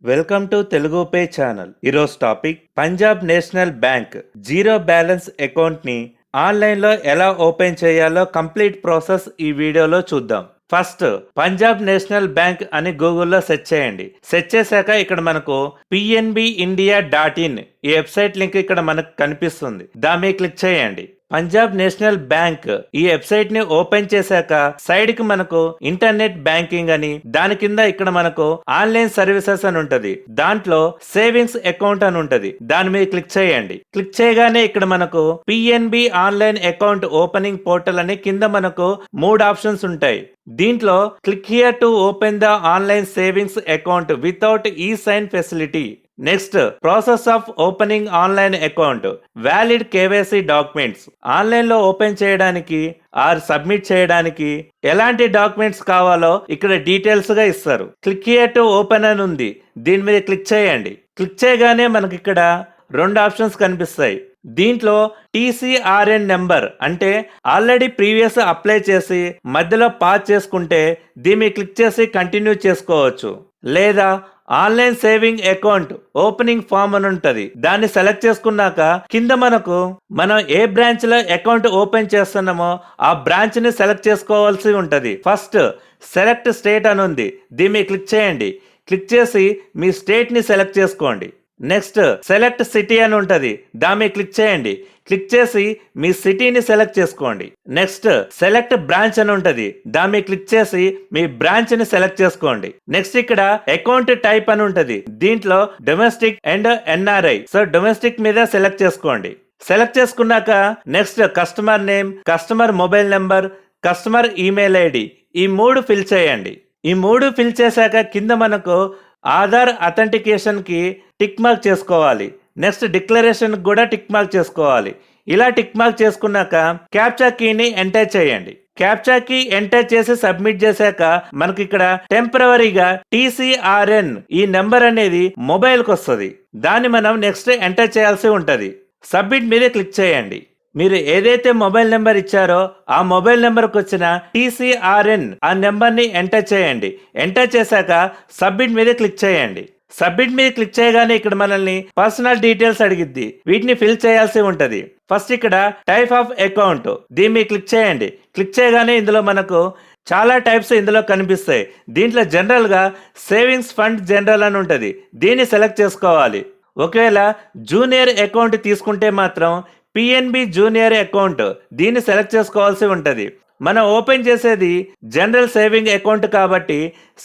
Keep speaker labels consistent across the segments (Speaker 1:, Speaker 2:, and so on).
Speaker 1: Welcome to Telugu pay channel. ఈరోజు topic Punjab national bank zero balance account ని online లో ఎలా ఓపెన్ చేయాలో కంప్లీట్ ప్రాసెస్ ఈ వీడియోలో చూద్దాం. ఫస్ట్ పంజాబ్ నేషనల్ బ్యాంక్ అని గూగుల్లో సెర్చ్ చేయండి. సెర్చ్ చేశాక ఇక్కడ మనకు PNB India.in ఈ వెబ్సైట్ లింక్ ఇక్కడ మనకు కనిపిస్తుంది. దాని మీద క్లిక్ చేయండి. పంజాబ్ నేషనల్ బ్యాంక్ ఈ వెబ్సైట్ ని ఓపెన్ చేశాక సైడ్ కి మనకు ఇంటర్నెట్ బ్యాంకింగ్ అని, దాని కింద ఇక్కడ మనకు ఆన్లైన్ సర్వీసెస్ అని ఉంటది. దాంట్లో సేవింగ్స్ అకౌంట్ అని ఉంటది. దాని మీద క్లిక్ చేయండి. క్లిక్ చేయగానే ఇక్కడ మనకు PNB online account opening portal అని కింద మనకు 3 ఆప్షన్స్ ఉంటాయి. దీంట్లో click here to open the online savings account without e sign facility. Next process of opening online account, valid KYC documents. Online లో ఓపెన్ చేయడానికి ఆర్ సబ్మిట్ చేయడానికి ఎలాంటి documents కావాలో ఇక్కడ డీటెయిల్స్ గా ఇస్తారు. క్లిక్ హియర్ టు ఓపెన్ అని ఉంది. దీని మీద క్లిక్ చేయండి. క్లిక్ చేయగానే మనకి ఇక్కడ 2 ఆప్షన్స్ కనిపిస్తాయి. దీంట్లో TCRN నెంబర్ అంటే ఆల్రెడీ ప్రీవియస్ అప్లై చేసి మధ్యలో పాస్ చేసుకుంటే దీని మీద క్లిక్ చేసి కంటిన్యూ చేసుకోవచ్చు. లేదా online saving account opening form అని ఉంటది. దాన్ని సెలెక్ట్ చేసుకున్నాక కింద మనం ఏ బ్రాంచ్ లో అకౌంట్ ఓపెన్ చేస్తున్నామో ఆ బ్రాంచ్ ని సెలెక్ట్ చేసుకోవాల్సి ఉంటది. ఫస్ట్ సెలెక్ట్ స్టేట్ అని ఉంది. దీని మీద క్లిక్ చేయండి. క్లిక్ చేసి మీ స్టేట్ ని సెలెక్ట్ చేసుకోండి. నెక్స్ట్ సెలెక్ట్ సిటీ అని ఉంటది. దాని మీద క్లిక్ చేయండి. క్లిక్ చేసి మీ సిటీని సెలెక్ట్ చేసుకోండి. నెక్స్ట్ సెలెక్ట్ బ్రాంచ్ అని ఉంటది. దాని మీద క్లిక్ చేసి మీ బ్రాంచ్ ని సెలెక్ట్ చేసుకోండి. నెక్స్ట్ ఇక్కడ అకౌంట్ టైప్ అని ఉంటది. దీంట్లో domestic and NRI, so domestic మీద సెలెక్ట్ చేసుకోండి. సెలెక్ట్ చేసుకున్నాక next customer name, customer mobile number, customer email ID ఈ 3 ఫిల్ చేయండి. ఈ 3 ఫిల్ చేశాక కింద మనకు ఆధార్ అథెంటికేషన్ కి టిక్ మార్క్ చేసుకోవాలి. నెక్స్ట్ డిక్లరేషన్ కూడా టిక్ మార్క్ చేసుకోవాలి. ఇలా టిక్ మార్క్ చేసుకున్నాక క్యాప్చా కీని ఎంటర్ చేయండి. క్యాప్చా కీ ఎంటర్ చేసి సబ్మిట్ చేశాక మనకి ఇక్కడ టెంపరవరీగా TCRN ఈ నెంబర్ అనేది మొబైల్ కి వస్తుంది. దాన్ని మనం నెక్స్ట్ ఎంటర్ చేయాల్సి ఉంటది. సబ్మిట్ మీద క్లిక్ చేయండి. మీరు ఏదైతే మొబైల్ నెంబర్ ఇచ్చారో ఆ మొబైల్ నెంబర్కి వచ్చిన TCRN ఆ నెంబర్ ని ఎంటర్ చేయండి. ఎంటర్ చేశాక సబ్మిట్ మీద క్లిక్ చేయండి. సబ్మిట్ మీద క్లిక్ చేయగానే ఇక్కడ మనల్ని పర్సనల్ డీటెయిల్స్ అడిగిద్ది. వీటిని ఫిల్ చేయాల్సి ఉంటది. ఫస్ట్ ఇక్కడ టైప్ ఆఫ్ అకౌంట్ దీని మీద క్లిక్ చేయండి. క్లిక్ చేయగానే ఇందులో మనకు చాలా టైప్స్ ఇందులో కనిపిస్తాయి. దీంట్లో జనరల్ గా సేవింగ్స్ ఫండ్ జనరల్ అని ఉంటది. దీన్ని సెలెక్ట్ చేసుకోవాలి. ఒకవేళ జూనియర్ అకౌంట్ తీసుకుంటే మాత్రం PNB జూనియర్ అకౌంట్ దీన్ని సెలెక్ట్ చేసుకోవాల్సి ఉంటది. మనం ఓపెన్ చేసేది జనరల్ సేవింగ్ అకౌంట్ కాబట్టి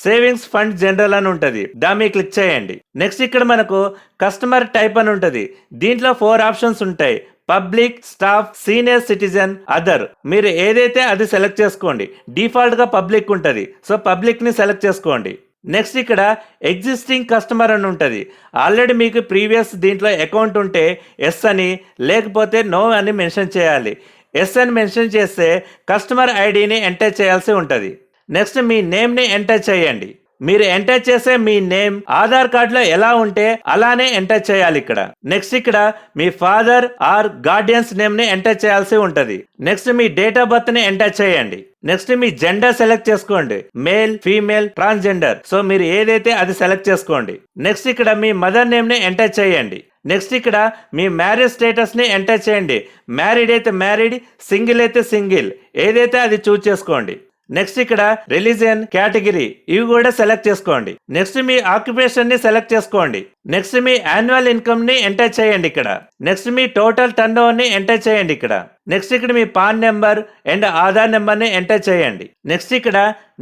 Speaker 1: సేవింగ్స్ ఫండ్ జనరల్ అని ఉంటది. దాని మీద క్లిక్ చేయండి. నెక్స్ట్ ఇక్కడ మనకు కస్టమర్ టైప్ అని ఉంటది. దీంట్లో 4 ఆప్షన్స్ ఉంటాయి. Public, staff, senior citizen, other. మీరు ఏదైతే అది సెలెక్ట్ చేసుకోండి. డిఫాల్ట్ గా పబ్లిక్ ఉంటది, సో పబ్లిక్ ని సెలెక్ట్ చేసుకోండి. నెక్స్ట్ ఇక్కడ ఎగ్జిస్టింగ్ కస్టమర్ అని ఉంటుంది. ఆల్రెడీ మీకు ప్రీవియస్ దీంట్లో అకౌంట్ ఉంటే ఎస్ అని, లేకపోతే నో అని మెన్షన్ చేయాలి. ఎస్ అని మెన్షన్ చేస్తే కస్టమర్ ఐడిని ఎంటర్ చేయాల్సి ఉంటుంది. నెక్స్ట్ మీ నేమ్ని ఎంటర్ చేయండి. మీరు ఎంటర్ చేసే మీ నేమ్ ఆధార్ కార్డులో ఎలా ఉంటే అలానే ఎంటర్ చేయాలి ఇక్కడ. నెక్స్ట్ ఇక్కడ మీ ఫాదర్ ఆర్ గార్డియన్స్ నేమ్ ని ఎంటర్ చేయాల్సి ఉంటది. Next me date of birth ని ఎంటర్ చేయండి. నెక్స్ట్ మీ జెండర్ సెలెక్ట్ చేసుకోండి. మేల్, ఫీమేల్, ట్రాన్స్జెండర్, సో మీరు ఏదైతే అది సెలెక్ట్ చేసుకోండి. నెక్స్ట్ ఇక్కడ మీ మదర్ నేమ్ ని ఎంటర్ చేయండి. నెక్స్ట్ ఇక్కడ మీ మ్యారేజ్ స్టేటస్ ని ఎంటర్ చేయండి. మ్యారీడ్ అయితే మ్యారీడ్, సింగిల్ అయితే సింగిల్, ఏదైతే అది చూస్ చేసుకోండి. నెక్స్ట్ ఇక్కడ రిలీజియన్, కేటగిరీ ఇవి కూడా సెలెక్ట్ చేసుకోండి. నెక్స్ట్ మీ ఆక్యుపేషన్ ని సెలెక్ట్ చేసుకోండి. నెక్స్ట్ మీ యాన్యువల్ ఇన్కమ్ ని ఎంటర్ చేయండి ఇక్కడ. నెక్స్ట్ మీ టోటల్ టర్న్ ఓవర్ ని ఎంటర్ చేయండి ఇక్కడ. నెక్స్ట్ ఇక్కడ మీ PAN number and Aadhaar number ని ఎంటర్ చేయండి. నెక్స్ట్ ఇక్కడ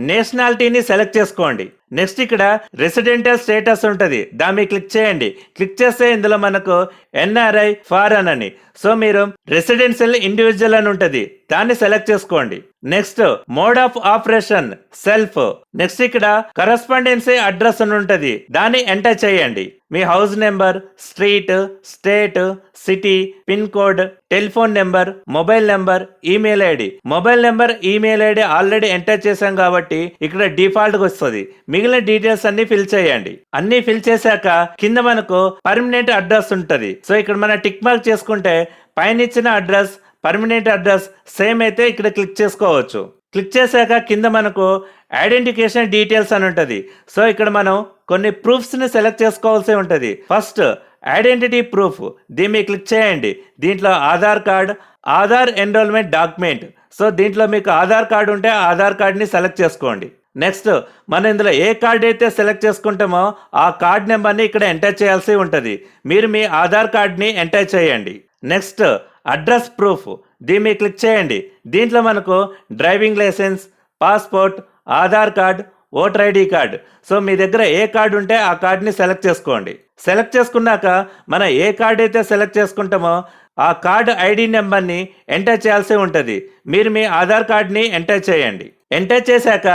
Speaker 1: నేషనాలిటీని సెలెక్ట్ చేసుకోండి. నెక్స్ట్ ఇక్కడ రెసిడెంటల్ స్టేటస్ ఉంటది. దాని మీద క్లిక్ చేయండి. క్లిక్ చేస్తే ఇందులో మనకు NRI, ఫారెన్ అని, సో మీరు రెసిడెన్షియల్ ఇండివిజువల్ అని ఉంటది. దాన్ని సెలెక్ట్ చేసుకోండి. Next mode of operation self. Next ఇక్కడ కరస్పాండెన్సీ అడ్రస్ అని ఉంటది. దాన్ని ఎంటర్ చేయండి. మీ house number, street, state, city, pin code, telephone number, mobile number, email ID. Mobile number, email ID already enter చేశాం కాబట్టి ఇక్కడ డిఫాల్ట్ గా వస్తుంది. మిగిలిన డీటెయిల్స్ అన్ని ఫిల్ చేయండి. అన్ని ఫిల్ చేశాక కింద మనకు పర్మనెంట్ అడ్రస్ ఉంటది. సో ఇక్కడ మనం టిక్ మార్క్ చేసుకుంటే పైన ఇచ్చిన అడ్రస్, పర్మనెంట్ అడ్రస్ సేమ్ అయితే ఇక్కడ క్లిక్ చేసుకోవచ్చు. క్లిక్ చేశాక కింద మనకు ఐడెంటిఫికేషన్ డీటెయిల్స్ అని ఉంటుంది. సో ఇక్కడ మనం కొన్ని ప్రూఫ్స్ని సెలెక్ట్ చేసుకోవాల్సి ఉంటుంది. ఫస్ట్ ఐడెంటిటీ ప్రూఫ్, దీన్ని క్లిక్ చేయండి. దీంట్లో Aadhaar card, Aadhaar enrolment document. So దీంట్లో మీకు ఆధార్ కార్డు ఉంటే ఆధార్ కార్డ్ని సెలెక్ట్ చేసుకోండి. నెక్స్ట్ మనం ఇందులో ఏ కార్డ్ అయితే సెలెక్ట్ చేసుకుంటామో ఆ కార్డ్ నెంబర్ని ఇక్కడ ఎంటర్ చేయాల్సి ఉంటుంది. మీరు మీ ఆధార్ కార్డ్ని ఎంటర్ చేయండి. నెక్స్ట్ అడ్రస్ ప్రూఫ్, దీన్ని క్లిక్ చేయండి. దీంట్లో మనకు driving licence, passport, Aadhaar card, voter ID card. So మీ దగ్గర ఏ కార్డు ఉంటే ఆ కార్డ్ని సెలెక్ట్ చేసుకోండి. సెలెక్ట్ చేసుకున్నాక మనం ఏ కార్డ్ అయితే సెలెక్ట్ చేసుకుంటామో ఆ కార్డు ఐడి నెంబర్ని ఎంటర్ చేయాల్సి ఉంటుంది. మీరు మీ ఆధార్ కార్డ్ని ఎంటర్ చేయండి. ఎంటర్ చేశాక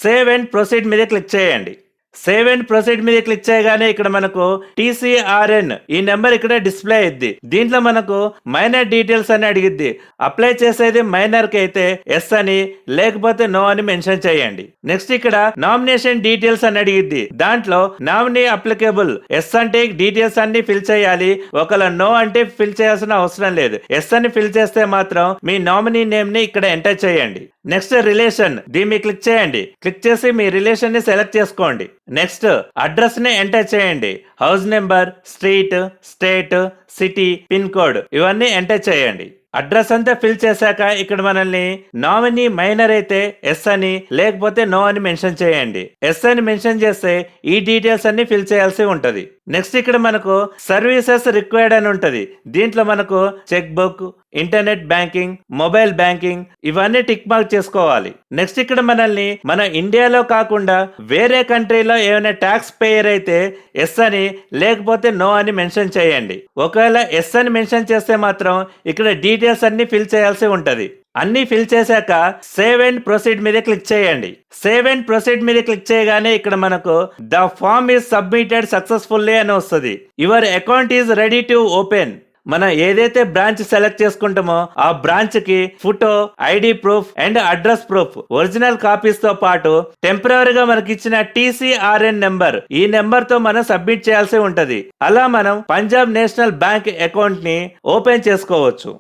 Speaker 1: సేవ్ అండ్ ప్రొసీడ్ మీద క్లిక్ చేయండి. సేవ్ అండ్ ప్రొసీడ్ మీద క్లిక్ చేయగానే ఇక్కడ మనకు TCRN ఈ నెంబర్ ఇక్కడ డిస్ప్లే అయ్యిద్ది. దీంట్లో మనకు మైనర్ డీటెయిల్స్ అని అడిగిద్ది. అప్లై చేసేది మైనర్ కి అయితే ఎస్ అని, లేకపోతే నో అని మెన్షన్ చేయండి. నెక్స్ట్ ఇక్కడ నామినేషన్ డీటెయిల్స్ అని అడిగిద్ది. దాంట్లో నామినీ అప్లికేబుల్ ఎస్ అంటే డీటెయిల్స్ అన్ని ఫిల్ చేయాలి. ఒకవేళ నో అంటే ఫిల్ చేయాల్సిన అవసరం లేదు. ఎస్ అని ఫిల్ చేస్తే మాత్రం మీ నామినీ నేమ్ ని ఇక్కడ ఎంటర్ చేయండి. నెక్స్ట్ రిలేషన్, దీన్ని క్లిక్ చేయండి. క్లిక్ చేసి మీ రిలేషన్ ని సెలెక్ట్ చేసుకోండి. నెక్స్ట్ అడ్రస్ ని ఎంటర్ చేయండి. House number, street, state, city, pin code ఇవన్నీ ఎంటర్ చేయండి. అడ్రస్ అంతా ఫిల్ చేశాక ఇక్కడ మనల్ని నామినీ మైనర్ అయితే ఎస్ అని, లేకపోతే నో అని మెన్షన్ చేయండి. ఎస్ అని మెన్షన్ చేస్తే ఈ డీటెయిల్స్ అన్ని ఫిల్ చేయాల్సి ఉంటది. నెక్స్ట్ ఇక్కడ మనకు సర్వీసెస్ రిక్వైర్డ్ అని ఉంటది. దీంట్లో మనకు cheque book, internet banking, mobile banking ఇవన్నీ టిక్ మార్క్ చేసుకోవాలి. నెక్స్ట్ ఇక్కడ మనల్ని మన ఇండియాలో కాకుండా వేరే కంట్రీలో ఏమైనా ట్యాక్స్ పేయర్ అయితే ఎస్ అని, లేకపోతే నో అని మెన్షన్ చేయండి. ఒకవేళ ఎస్ అని మెన్షన్ చేస్తే మాత్రం ఇక్కడ డీటెయిల్స్ అన్ని ఫిల్ చేయాల్సి ఉంటది. అన్ని ఫిల్ చేశాక సేవ్ అండ్ ప్రొసీడ్ మీద క్లిక్ చేయండి. సేవ్ అండ్ ప్రొసీడ్ మీద క్లిక్ చేయగానే ఇక్కడ మనకు the form is submitted successfully అని వస్తుంది. Your account is ready to open. మనం ఏదైతే బ్రాంచ్ సెలెక్ట్ చేసుకుంటామో ఆ బ్రాంచ్ కి photo, ID proof and address proof, original copies తో పాటు టెంపరీగా మనకి ఇచ్చిన TCRN నెంబర్, ఈ నెంబర్ తో మనం సబ్మిట్ చేయాల్సి ఉంటది. అలా మనం పంజాబ్ నేషనల్ బ్యాంక్ అకౌంట్ ని ఓపెన్ చేసుకోవచ్చు.